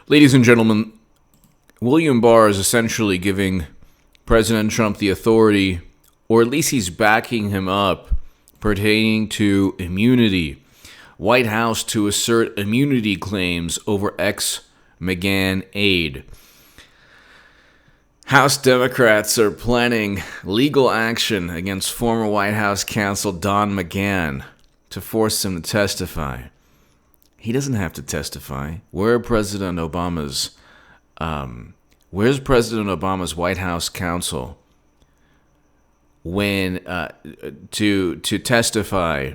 Ladies and gentlemen, William Barr is essentially giving President Trump the authority, or at least he's backing him up, pertaining to immunity. White House to assert immunity claims over ex-McGahn aide. House Democrats are planning legal action against former White House counsel Don McGahn to force him to testify. He doesn't have to testify. Where's President Obama's White House counsel when to testify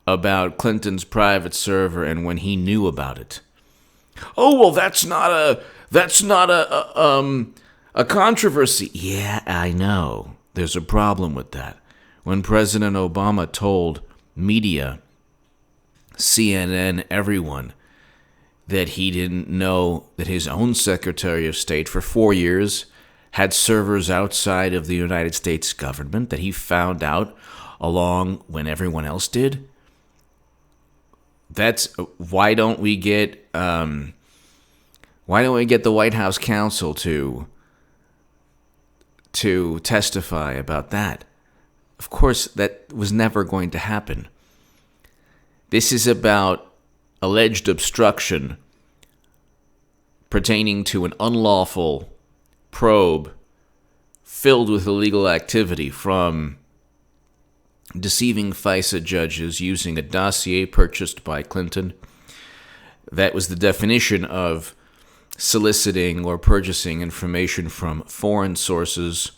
about Clinton's private server and when he knew about it? Oh, well, that's not a controversy. Yeah, I know. There's a problem with that. When President Obama told media, CNN, everyone, that he didn't know that his own Secretary of State for 4 years had servers outside of the United States government, that he found out along when everyone else did. That's why don't we get the White House counsel to testify about that? Of course, that was never going to happen. This is about alleged obstruction pertaining to an unlawful probe filled with illegal activity from deceiving FISA judges using a dossier purchased by Clinton. That was the definition of soliciting or purchasing information from foreign sources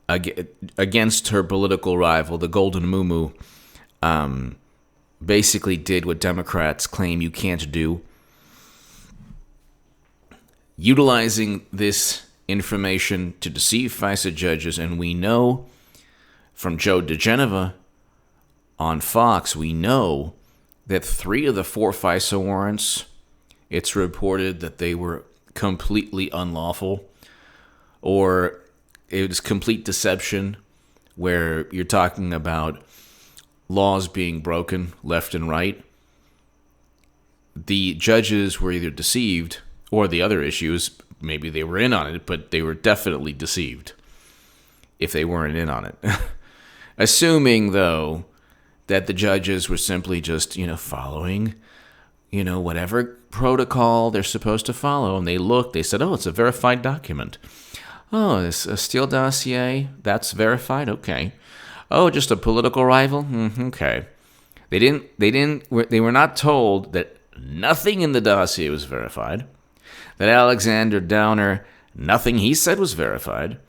against her political rival, the Golden Moo. Basically did what Democrats claim you can't do. Utilizing this information to deceive FISA judges, and we know from Joe DeGeneva on Fox, we know that 3 of the 4 FISA warrants, it's reported that they were completely unlawful, or it was complete deception, where you're talking about laws being broken left and right. The judges were either deceived, or the other issue is maybe they were in on it, but they were definitely deceived if they weren't in on it. Assuming, though, that the judges were simply just, following, whatever protocol they're supposed to follow. And they said, oh, it's a verified document. Oh, it's a Steele dossier, that's verified? Okay. Oh, just a political rival? Okay. They were not told that nothing in the dossier was verified, that Alexander Downer, nothing he said was verified,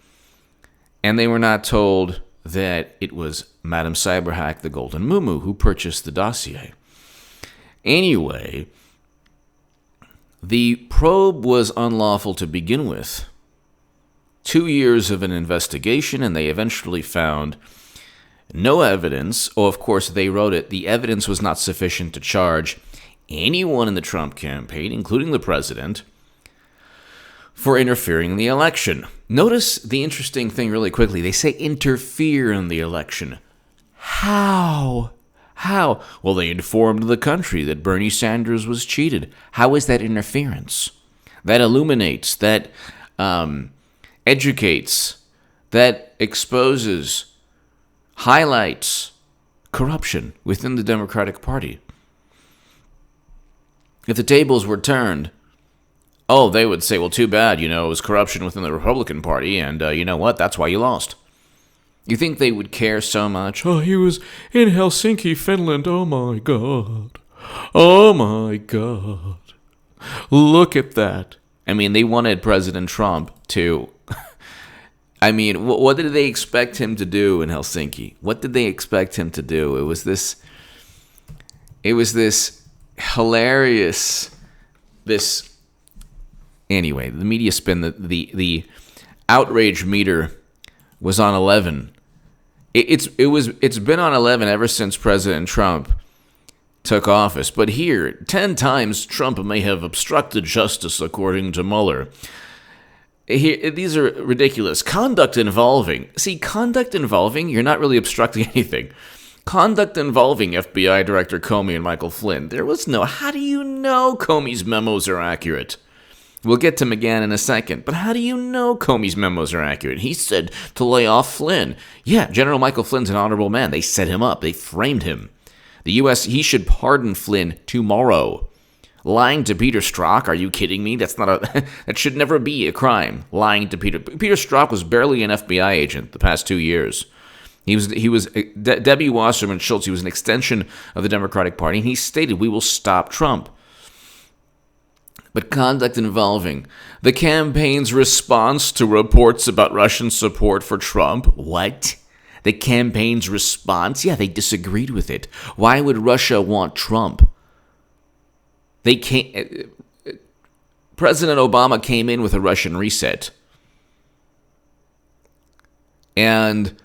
and they were not told that it was Madam Cyberhack, the Golden Moo, who purchased the dossier. Anyway, the probe was unlawful to begin with. 2 years of an investigation, and they eventually found no evidence. Oh, of course, they wrote it. The evidence was not sufficient to charge anyone in the Trump campaign, including the president, for interfering in the election. Notice the interesting thing really quickly. They say interfere in the election. How? Well, they informed the country that Bernie Sanders was cheated. How is that interference? That illuminates, that educates, that exposes, highlights corruption within the Democratic Party. If the tables were turned, they would say, well, too bad, it was corruption within the Republican Party, and you know what, that's why you lost. You think they would care so much? Oh, he was in Helsinki, Finland, oh my God. Look at that. They wanted President Trump to... what did they expect him to do in Helsinki? What did they expect him to do? It was this hilarious, anyway, the media spin, the outrage meter was on 11. It's been on 11 ever since President Trump took office. But here, 10 times Trump may have obstructed justice, according to Mueller. Here, these are ridiculous. Conduct involving, you're not really obstructing anything. Conduct involving FBI Director Comey and Michael Flynn. There was no, how do you know Comey's memos are accurate? We'll get to McGahn in a second, but how do you know Comey's memos are accurate? He said to lay off Flynn. Yeah, General Michael Flynn's an honorable man. They set him up. They framed him. The U.S., he should pardon Flynn tomorrow. Lying to Peter Strzok? Are you kidding me? That's not a, that should never be a crime. Lying to Peter Strzok was barely an FBI agent the past 2 years. He was Debbie Wasserman Schultz. He was an extension of the Democratic Party, and he stated, "We will stop Trump." But conduct involving the campaign's response to reports about Russian support for Trump. What? The campaign's response? Yeah, they disagreed with it. Why would Russia want Trump? President Obama came in with a Russian reset. And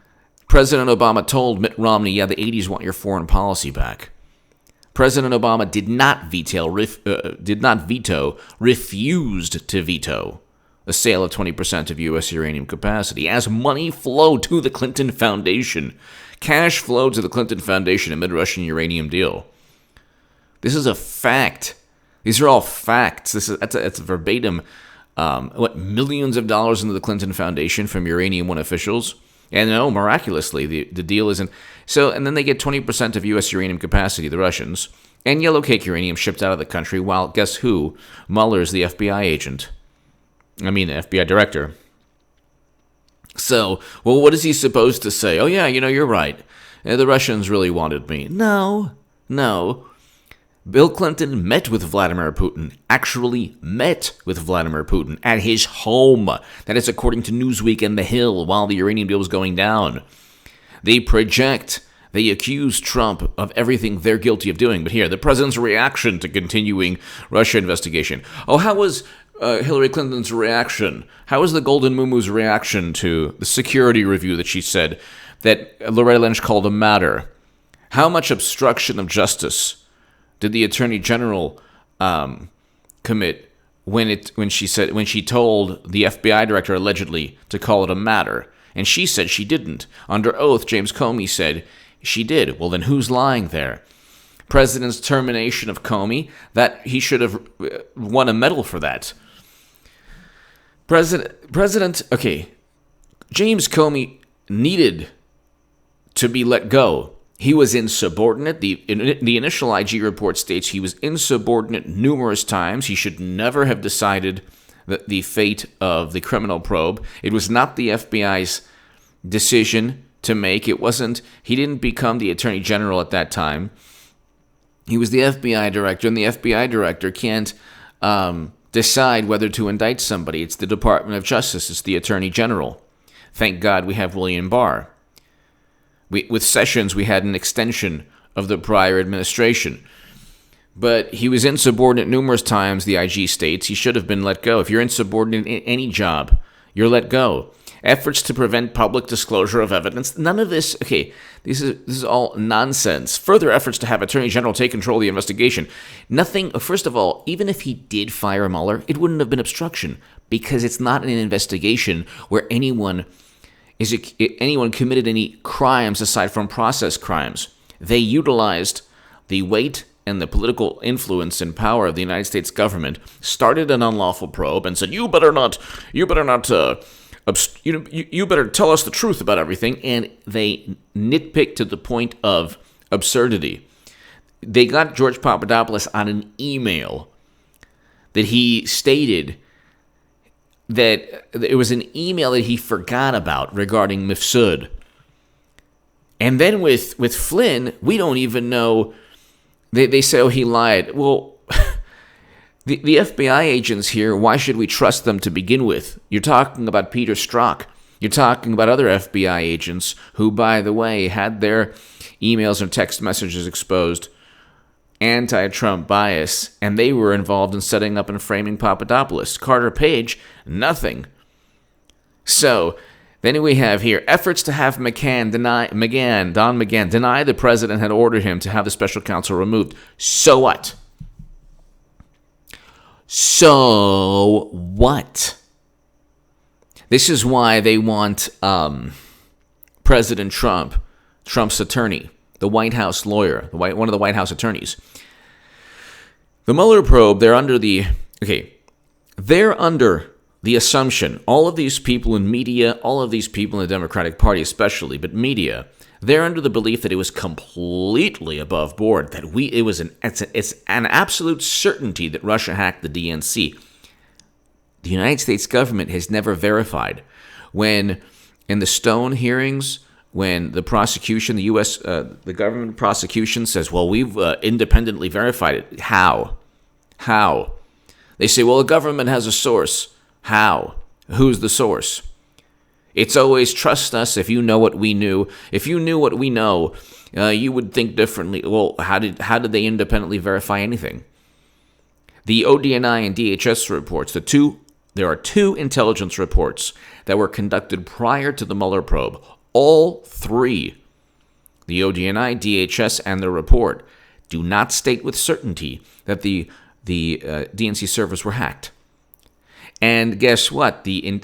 President Obama told Mitt Romney, yeah, the 80s want your foreign policy back. President Obama did not veto, refused to veto the sale of 20% of U.S. uranium capacity. As money flowed to the Clinton Foundation, cash flowed to the Clinton Foundation amid Russian uranium deal. This is a fact. These are all facts. That's a verbatim. Millions of dollars into the Clinton Foundation from Uranium One officials. And no, miraculously, the deal isn't. So, and then they get 20% of U.S. uranium capacity, the Russians, and yellow cake uranium shipped out of the country, while guess who? Mueller's the FBI agent. The FBI director. So, well, what is he supposed to say? Oh, yeah, you're right. The Russians really wanted me. No. Bill Clinton met with Vladimir Putin, actually met with Vladimir Putin at his home. That is according to Newsweek and The Hill while the uranium deal was going down. They accuse Trump of everything they're guilty of doing. But here, the president's reaction to continuing Russia investigation. Oh, how was Hillary Clinton's reaction? How was the Golden Muumuu's reaction to the security review that she said that Loretta Lynch called a matter? How much obstruction of justice did the Attorney General commit when she told the FBI director allegedly to call it a matter? And she said she didn't. Under oath, James Comey said she did. Well, then who's lying there? President's termination of Comey, that he should have won a medal for that. James Comey needed to be let go. He was insubordinate. The initial IG report states he was insubordinate numerous times. He should never have decided the fate of the criminal probe. It was not the FBI's decision to make. He didn't become the Attorney General at that time. He was the FBI director, and the FBI director can't decide whether to indict somebody. It's the Department of Justice. It's the Attorney General. Thank God we have William Barr. With Sessions, we had an extension of the prior administration. But he was insubordinate numerous times, the IG states. He should have been let go. If you're insubordinate in any job, you're let go. Efforts to prevent public disclosure of evidence. None of this, this is all nonsense. Further efforts to have Attorney General take control of the investigation. Nothing, first of all, even if he did fire Mueller, it wouldn't have been obstruction because it's not an investigation where anyone committed any crimes aside from process crimes. They utilized the weight and the political influence and power of the United States government, started an unlawful probe, and said, you better tell us the truth about everything. And they nitpicked to the point of absurdity. They got George Papadopoulos on an email that he stated that it was an email that he forgot about regarding Mifsud. And then with Flynn, we don't even know. They say, oh, he lied. Well, the FBI agents here, why should we trust them to begin with? You're talking about Peter Strzok. You're talking about other FBI agents who, by the way, had their emails and text messages exposed, anti-Trump bias, and they were involved in setting up and framing Papadopoulos. Carter Page, nothing. So then we have here efforts to have Don McGahn deny the president had ordered him to have the special counsel removed. So what? So what? This is why they want President Trump's attorney, the White House lawyer, one of the White House attorneys. The Mueller probe, they're under the assumption, all of these people in media, all of these people in the Democratic Party especially, but media, they're under the belief that it was completely above board, that it's an absolute certainty that Russia hacked the DNC. The United States government has never verified. When in the Stone hearings, when the prosecution, the government prosecution says, well, we've independently verified it. How? They say, well, the government has a source. How? Who's the source? It's always trust us if you know what we knew. If you knew what we know, you would think differently. Well, how did they independently verify anything? The ODNI and DHS reports, there are two intelligence reports that were conducted prior to the Mueller probe. All three, the ODNI, DHS, and the report, do not state with certainty that the DNC servers were hacked. And guess what? The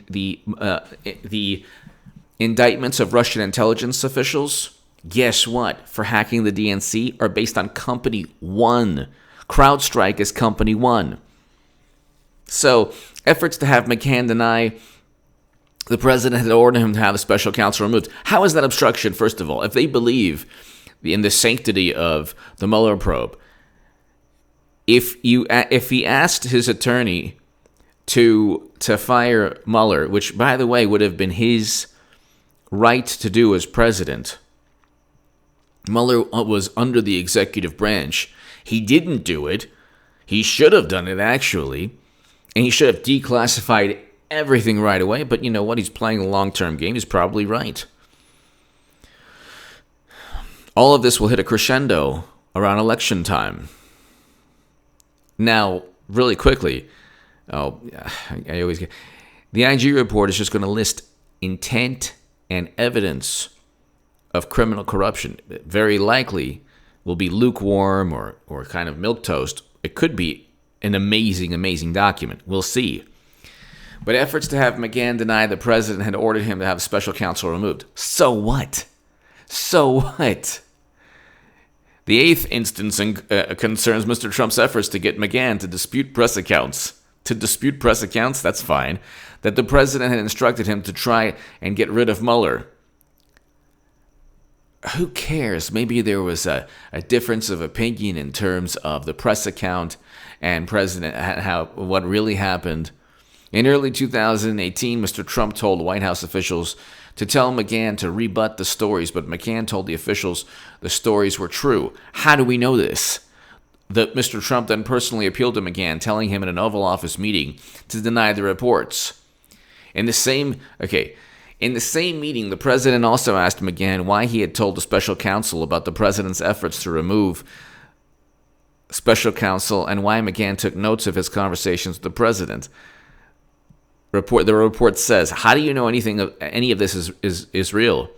indictments of Russian intelligence officials, guess what? For hacking the DNC are based on Company 1. CrowdStrike is Company 1. So, efforts to have McGahn deny the president had ordered him to have a special counsel removed. How is that obstruction, first of all? If they believe in the sanctity of the Mueller probe, if he asked his attorney to fire Mueller, which, by the way, would have been his right to do as president, Mueller was under the executive branch. He didn't do it. He should have done it, actually. And he should have declassified everything right away. But you know what? He's playing a long-term game. He's probably right. All of this will hit a crescendo around election time. Now, really quickly, I always get... The IG report is just going to list intent and evidence of criminal corruption. Very likely will be lukewarm or kind of milquetoast. It could be an amazing document. We'll see. But efforts to have McGahn deny the president had ordered him to have special counsel removed. So what? The eighth instance concerns Mr. Trump's efforts to get McGahn to dispute press accounts. That's fine. That the president had instructed him to try and get rid of Mueller. Who cares? Maybe there was a difference of opinion in terms of the press account and what really happened. In early 2018, Mr. Trump told White House officials to tell McGahn to rebut the stories, but McGahn told the officials the stories were true. How do we know this? That Mr. Trump then personally appealed to McGahn, telling him in an Oval Office meeting to deny the reports. In the same meeting, the president also asked McGahn why he had told the special counsel about the president's efforts to remove special counsel and why McGahn took notes of his conversations with the president. The report says, how do you know any of this is real?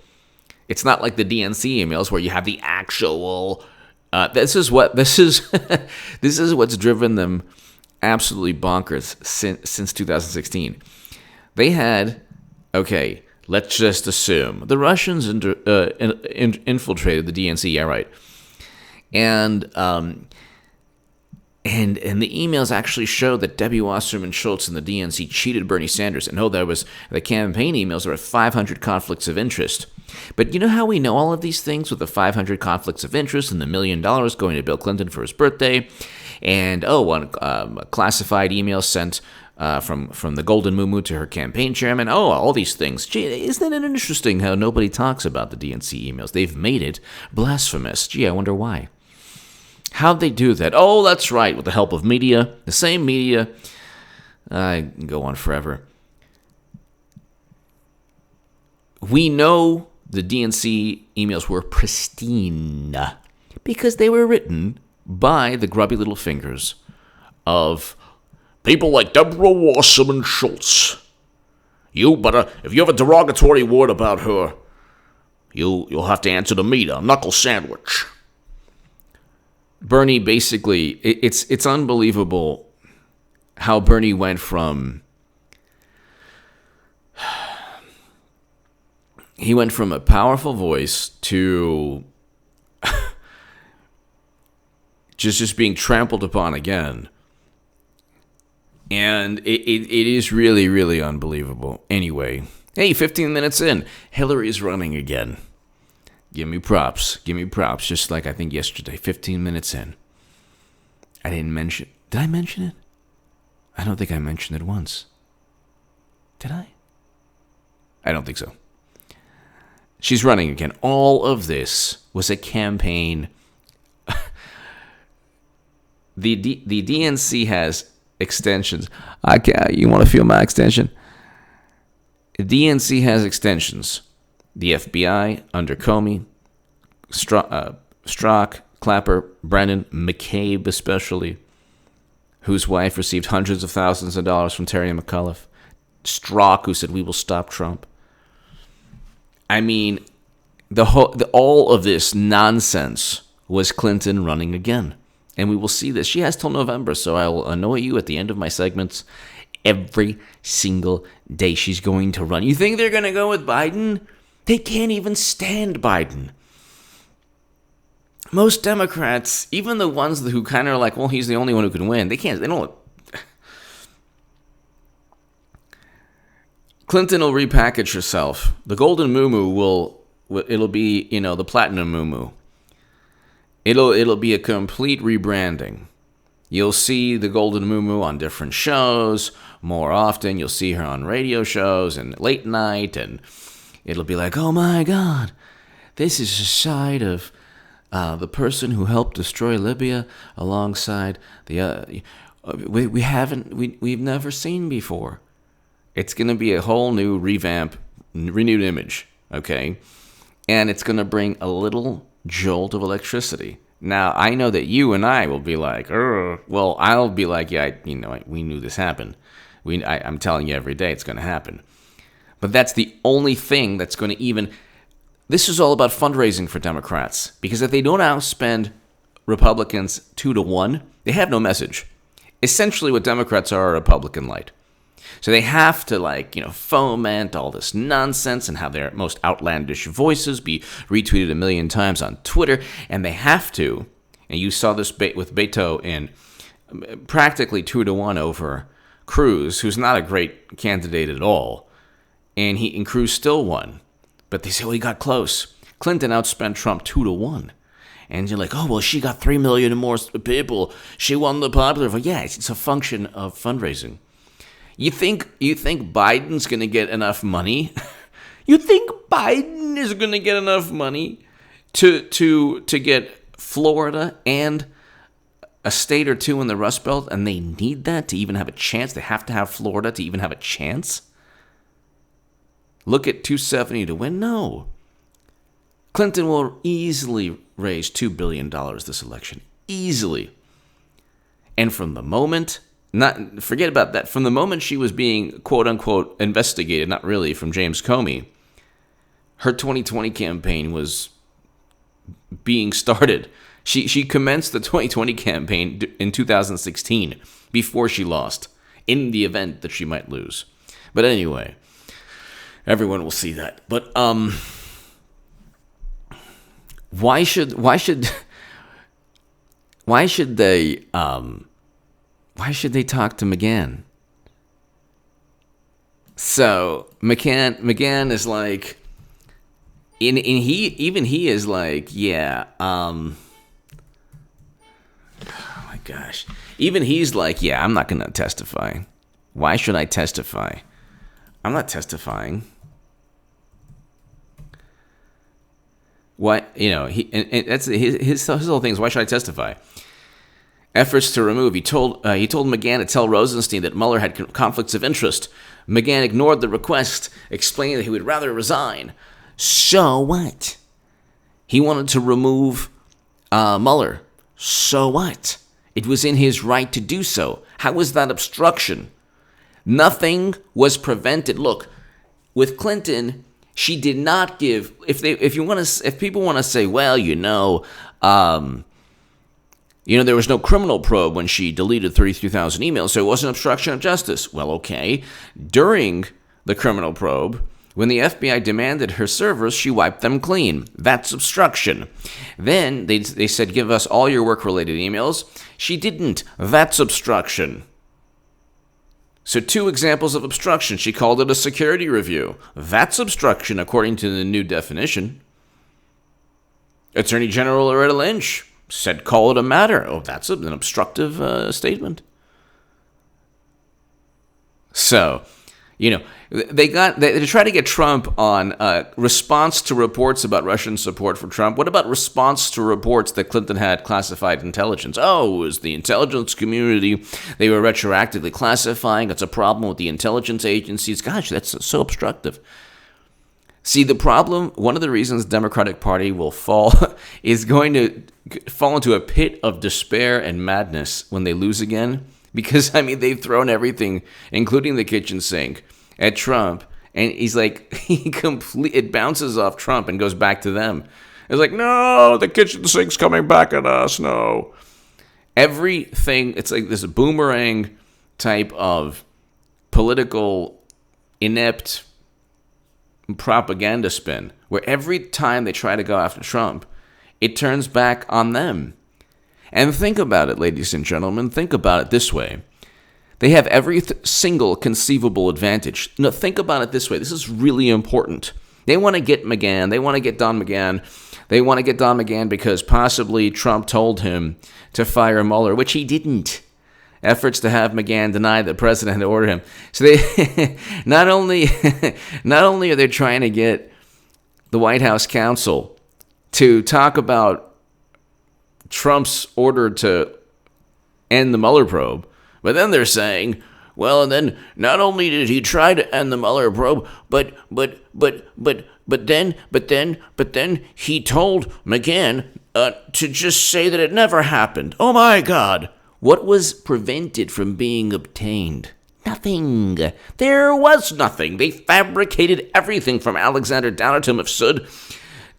It's not like the DNC emails where you have the actual. This is what's driven them absolutely bonkers since 2016. They had, let's just assume the Russians infiltrated the DNC. Yeah, right. And the emails actually show that Debbie Wasserman Schultz and the DNC cheated Bernie Sanders. And there was the campaign emails. There were 500 conflicts of interest. But you know how we know all of these things with the 500 conflicts of interest and the $1 million going to Bill Clinton for his birthday, and one classified email sent from the Golden Moo to her campaign chairman. All these things. Gee, isn't it interesting how nobody talks about the DNC emails? They've made it blasphemous. Gee, I wonder why. How'd they do that? Oh, that's right, with the help of media. The same media. I can go on forever. We know the DNC emails were pristine because they were written by the grubby little fingers of people like Deborah Wasserman Schultz. If you have a derogatory word about her, you'll have to answer to me, a knuckle sandwich. Bernie basically, it's unbelievable how Bernie went from a powerful voice to just being trampled upon again. And it is really, really unbelievable. Anyway, hey, 15 minutes in, Hillary's running again. Give me props. Just like I think yesterday, 15 minutes in. I didn't mention... Did I mention it? I don't think I mentioned it once. Did I? I don't think so. She's running again. All of this was a campaign. The DNC has extensions. You want to feel my extension? The DNC has extensions. The FBI under Comey, Strzok, Clapper, Brennan, McCabe especially, whose wife received hundreds of thousands of dollars from Terry McAuliffe. Strzok, who said we will stop Trump. I mean, all of this nonsense was Clinton running again. And we will see this. She has till November, so I will annoy you at the end of my segments. Every single day she's going to run. You think they're going to go with Biden? They can't even stand Biden. Most Democrats, even the ones who kind of are like, well, he's the only one who can win, they don't. Clinton will repackage herself. The golden muumuu it'll be, the platinum muumuu. It'll be a complete rebranding. You'll see the golden muumuu on different shows more often. You'll see her on radio shows and late night, and it'll be like, oh my God, this is a side of the person who helped destroy Libya alongside the we've never seen before. It's going to be a whole new renewed image, okay? And it's going to bring a little jolt of electricity. Now, I know that you and I will be like, well, I'll be like, yeah, we knew this happened. I'm telling you every day it's going to happen. But that's the only thing that's going to even... This is all about fundraising for Democrats. Because if they don't outspend Republicans 2-1, they have no message. Essentially what Democrats are Republican light. So they have to, foment all this nonsense and have their most outlandish voices be retweeted 1 million times on Twitter. And they have to, and you saw this with Beto in practically 2-1 over Cruz, who's not a great candidate at all. And Cruz still won. But they say, well, he got close. Clinton outspent Trump 2-1. And you're like, oh, well, she got 3 million more people. She won the popular vote. Yeah, it's a function of fundraising. You think Biden's going to get enough money? You think Biden is going to get enough money to get Florida and a state or two in the Rust Belt, and they need that to even have a chance? They have to have Florida to even have a chance? Look at 270 to win? No. Clinton will easily raise $2 billion this election. Easily. And from the moment... forget about that. From the moment she was being, quote-unquote, investigated, not really, from James Comey, her 2020 campaign was being started. She commenced the 2020 campaign in 2016, before she lost, in the event that she might lose. But anyway, everyone will see that. But why should they... Why should they talk to McGahn? So McGahn is like, he is like, yeah. Oh my gosh, even he's like, yeah, I'm not gonna testify. Why should I testify? I'm not testifying. What and that's his whole thing is, why should I testify? Efforts to remove. He told McGahn to tell Rosenstein that Mueller had conflicts of interest. McGahn ignored the request, explaining that he would rather resign. So what? He wanted to remove Mueller. So what? It was in his right to do so. How was that obstruction? Nothing was prevented. Look, with Clinton, she did not give. If people want to say, well, there was no criminal probe when she deleted 33,000 emails, so it wasn't obstruction of justice. Well, okay. During the criminal probe, When the FBI demanded her servers, she wiped them clean. That's obstruction. Then they said, give us all your work-related emails. She didn't. That's obstruction. So 2 examples of obstruction. She called it a security review. That's obstruction according to the new definition. Attorney General Loretta Lynch said call it a matter. Oh, that's an obstructive statement. So, they try to get Trump on response to reports about Russian support for Trump. What about response to reports that Clinton had classified intelligence? Oh, it was the intelligence community. They were retroactively classifying. It's a problem with the intelligence agencies. Gosh, that's so obstructive. See, the problem, one of the reasons the Democratic Party will fall is going to fall into a pit of despair and madness when they lose again. Because, they've thrown everything, including the kitchen sink, at Trump. And he's like, it bounces off Trump and goes back to them. It's like, no, the kitchen sink's coming back at us, no. Everything, it's like this boomerang type of political inept propaganda spin, where every time they try to go after Trump, it turns back on them. And think about it, ladies and gentlemen. Think about it this way. They have every single conceivable advantage. No, think about it this way. This is really important. They want to get McGahn. They want to get Don McGahn. They want to get Don McGahn because possibly Trump told him to fire Mueller, which he didn't. Efforts to have McGahn deny the president had ordered him. So they not only are they trying to get the White House counsel to talk about Trump's order to end the Mueller probe, but then they're saying, well, and then not only did he try to end the Mueller probe, but then he told McGahn to just say that it never happened. Oh my God. What was prevented from being obtained? Nothing. There was nothing. They fabricated everything from Alexander Downton of Sud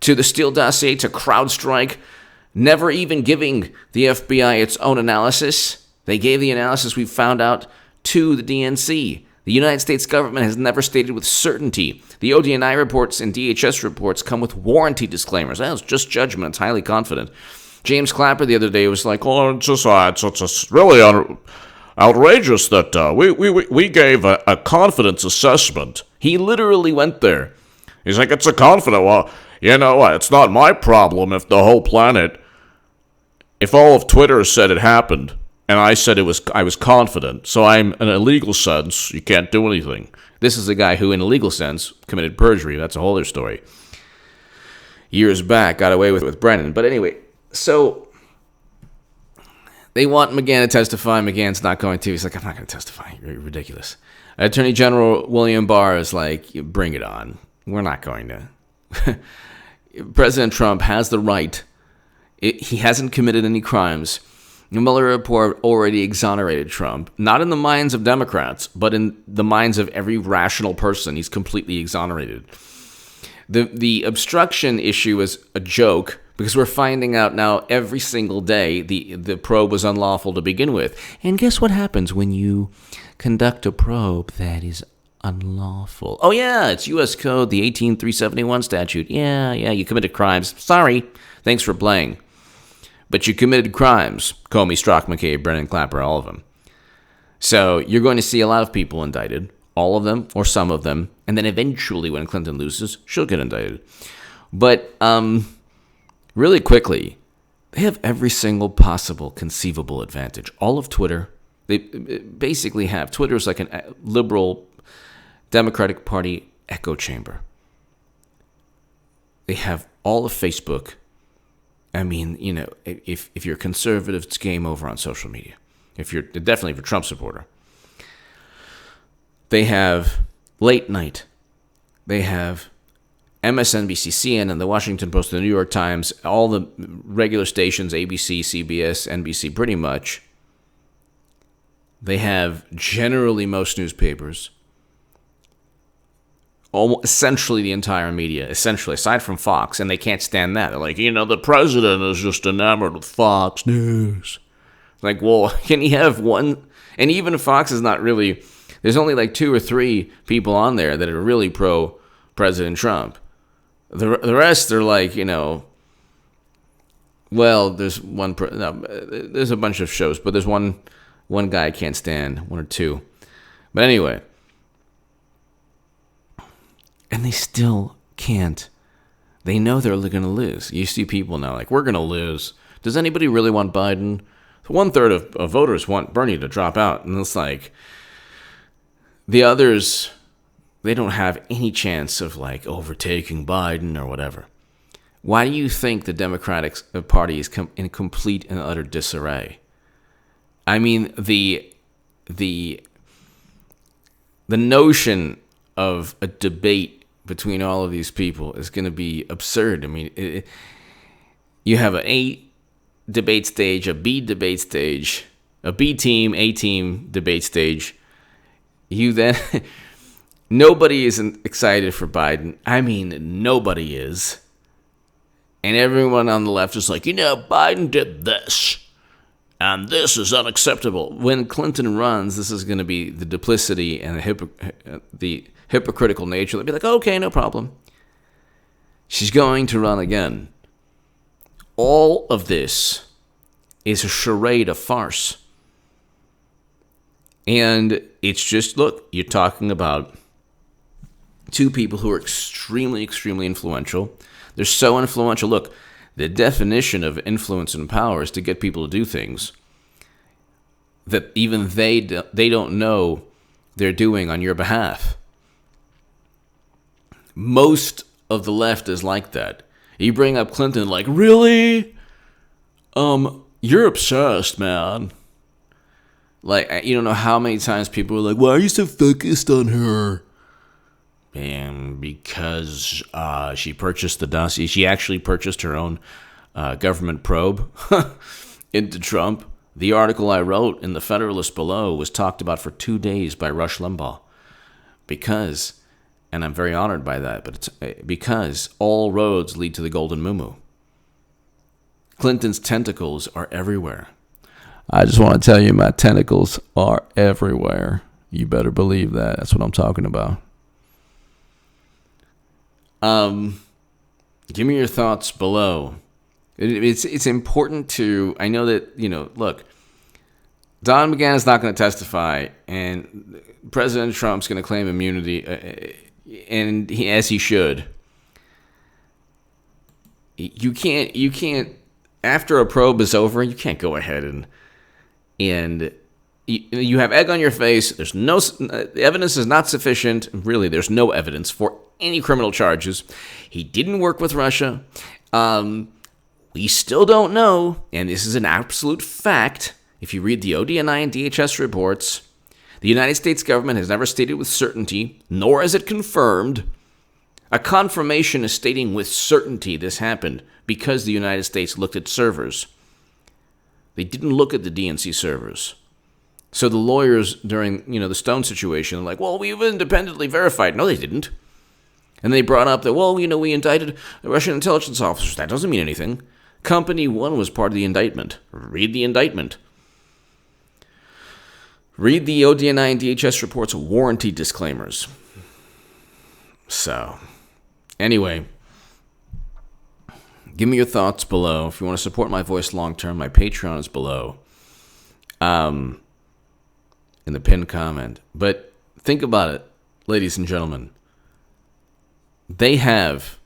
to the Steele dossier to CrowdStrike, never even giving the FBI its own analysis. They gave the analysis we found out to the DNC. The United States government has never stated with certainty. The ODNI reports and DHS reports come with warranty disclaimers. That was just judgment. It's highly confident. James Clapper the other day was like, "Oh, it's just really outrageous that we gave a confidence assessment." He literally went there. He's like, "It's a confident. Well, you know what? It's not my problem if the whole planet, if all of Twitter said it happened, and I said I was confident. So I'm in a legal sense, you can't do anything." This is a guy who, in a legal sense, committed perjury. That's a whole other story. Years back, got away with Brennan. But anyway. So they want McGahn to testify. McGahn's not going to. He's like, "I'm not going to testify. You're ridiculous." Attorney General William Barr is like, "Bring it on. We're not going to." President Trump has the right. He hasn't committed any crimes. The Mueller report already exonerated Trump. Not in the minds of Democrats, but in the minds of every rational person. He's completely exonerated. The obstruction issue is a joke, because we're finding out now every single day the probe was unlawful to begin with. And guess what happens when you conduct a probe that is unlawful? Oh, yeah, it's U.S. Code, the 18371 statute. Yeah, you committed crimes. Sorry. Thanks for playing. But you committed crimes. Comey, Strzok, McCabe, Brennan, Clapper, all of them. So you're going to see a lot of people indicted. All of them or some of them. And then eventually when Clinton loses, she'll get indicted. But, really quickly, they have every single possible conceivable advantage. All of Twitter, they basically have. Twitter's like a liberal Democratic Party echo chamber. They have all of Facebook. I mean, if you're conservative, it's game over on social media. If you're a Trump supporter. They have late night. They have MSNBC, CNN, the Washington Post, the New York Times, all the regular stations, ABC, CBS, NBC, pretty much. They have generally most newspapers. Essentially the entire media, aside from Fox, and they can't stand that. They're like, the president is just enamored with Fox News. Like, well, can you have one? And even if Fox is not really, there's only like 2 or 3 people on there that are really pro President Trump. The rest are like, well, there's there's a bunch of shows, but there's one guy I can't stand, one or two. But anyway, and they still can't. They know they're going to lose. You see people now like, we're going to lose. Does anybody really want Biden? 1/3 of voters want Bernie to drop out. And it's like, the others, they don't have any chance of like overtaking Biden or whatever. Why do you think the Democratic Party is in complete and utter disarray? I mean, the notion of a debate between all of these people is going to be absurd. I mean, you have an A debate stage, a B debate stage, a B team, A team debate stage. You then, nobody is excited for Biden. I mean, nobody is. And everyone on the left is like, Biden did this, and this is unacceptable. When Clinton runs, this is going to be the duplicity and the hypocritical nature. They'll be like, okay, no problem. She's going to run again. All of this is a charade, a farce. And it's just, look, you're talking about two people who are extremely, extremely influential. They're so influential. Look, the definition of influence and power is to get people to do things that even they don't know they're doing on your behalf. Most of the left is like that. You bring up Clinton, like, really? You're obsessed, man. Like, you don't know how many times people were like, why are you so focused on her? And because she purchased the dossier. She actually purchased her own government probe into Trump. The article I wrote in the Federalist below was talked about for 2 days by Rush Limbaugh. Because, and I'm very honored by that, but it's because all roads lead to the Golden Muumuu. Clinton's tentacles are everywhere. I just want to tell you, my tentacles are everywhere. You better believe that. That's what I'm talking about. Give me your thoughts below. It's important to, I know that, look, Don McGahn is not going to testify, and President Trump's going to claim immunity, and as he should. You can't, after a probe is over, you can't go ahead and you have egg on your face. There's no evidence is not sufficient. Really, there's no evidence for any criminal charges. He didn't work with Russia. We still don't know, and this is an absolute fact. If you read the ODNI and DHS reports, the United States government has never stated with certainty, nor has it confirmed. A confirmation is stating with certainty this happened because the United States looked at servers. They didn't look at the DNC servers. So the lawyers during, the Stone situation are like, well, we've independently verified. No, they didn't. And they brought up that, well, we indicted Russian intelligence officers. That doesn't mean anything. Company 1 was part of the indictment. Read the indictment. Read the ODNI and DHS reports warranty disclaimers. So, anyway, give me your thoughts below. If you want to support my voice long term, my Patreon is below. In the pinned comment. But think about it, ladies and gentlemen. They have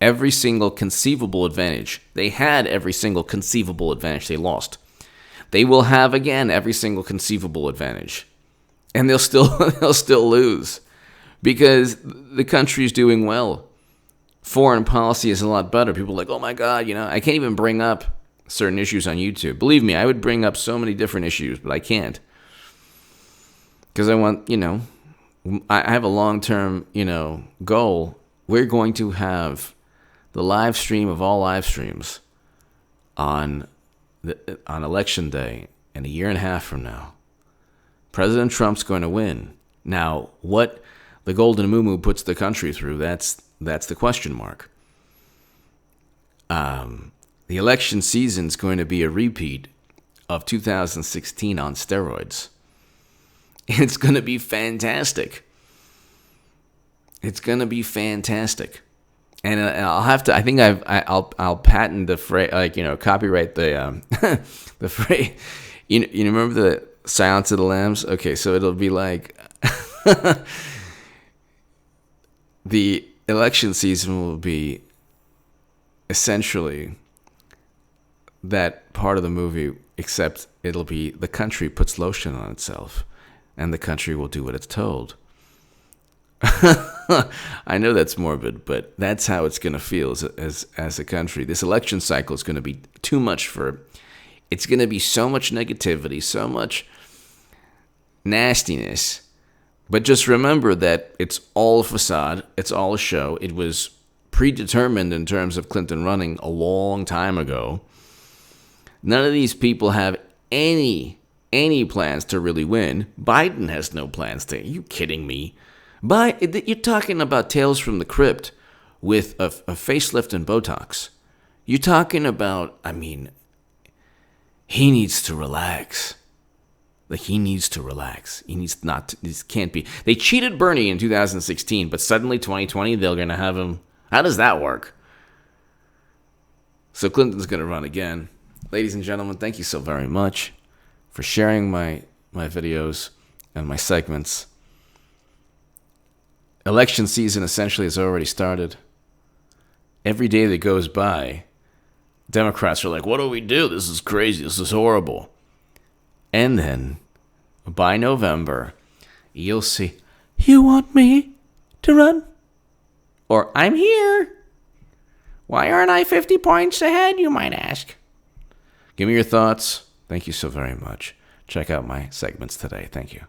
every single conceivable advantage. They had every single conceivable advantage. They lost. They will have again every single conceivable advantage, and they'll still lose because the country is doing well. Foreign policy is a lot better. People are like, oh my God, I can't even bring up certain issues on YouTube. Believe me, I would bring up so many different issues, but I can't because I want, I have a long-term, goal. We're going to have the live stream of all live streams on election day in a year and a half from now. President Trump's going to win. Now, what the Golden Muumuu puts the country through, that's the question mark. The election season's going to be a repeat of 2016 on steroids. It's going to be fantastic. It's going to be fantastic. And I'll have to. I think I'll patent the phrase, copyright the the phrase. You remember the Silence of the Lambs? Okay, so it'll be like the election season will be essentially that part of the movie, except it'll be the country puts lotion on itself, and the country will do what it's told. I know that's morbid, but that's how it's going to feel as a country. This election cycle is going to be too much for. It's going to be so much negativity, so much nastiness. But just remember that it's all a facade. It's all a show. It was predetermined in terms of Clinton running a long time ago. None of these people have any plans to really win. Biden has no plans to. Are you kidding me? But you're talking about Tales from the Crypt with a facelift and Botox. You're talking about, he needs to relax. Like, he needs to relax. He needs not to, this can't be. They cheated Bernie in 2016, but suddenly 2020, they're going to have him. How does that work? So Clinton's going to run again. Ladies and gentlemen, thank you so very much for sharing my videos and my segments. Election season essentially has already started. Every day that goes by, Democrats are like, what do we do? This is crazy. This is horrible. And then, by November, you'll see, you want me to run? Or, I'm here. Why aren't I 50 points ahead, you might ask? Give me your thoughts. Thank you so very much. Check out my segments today. Thank you.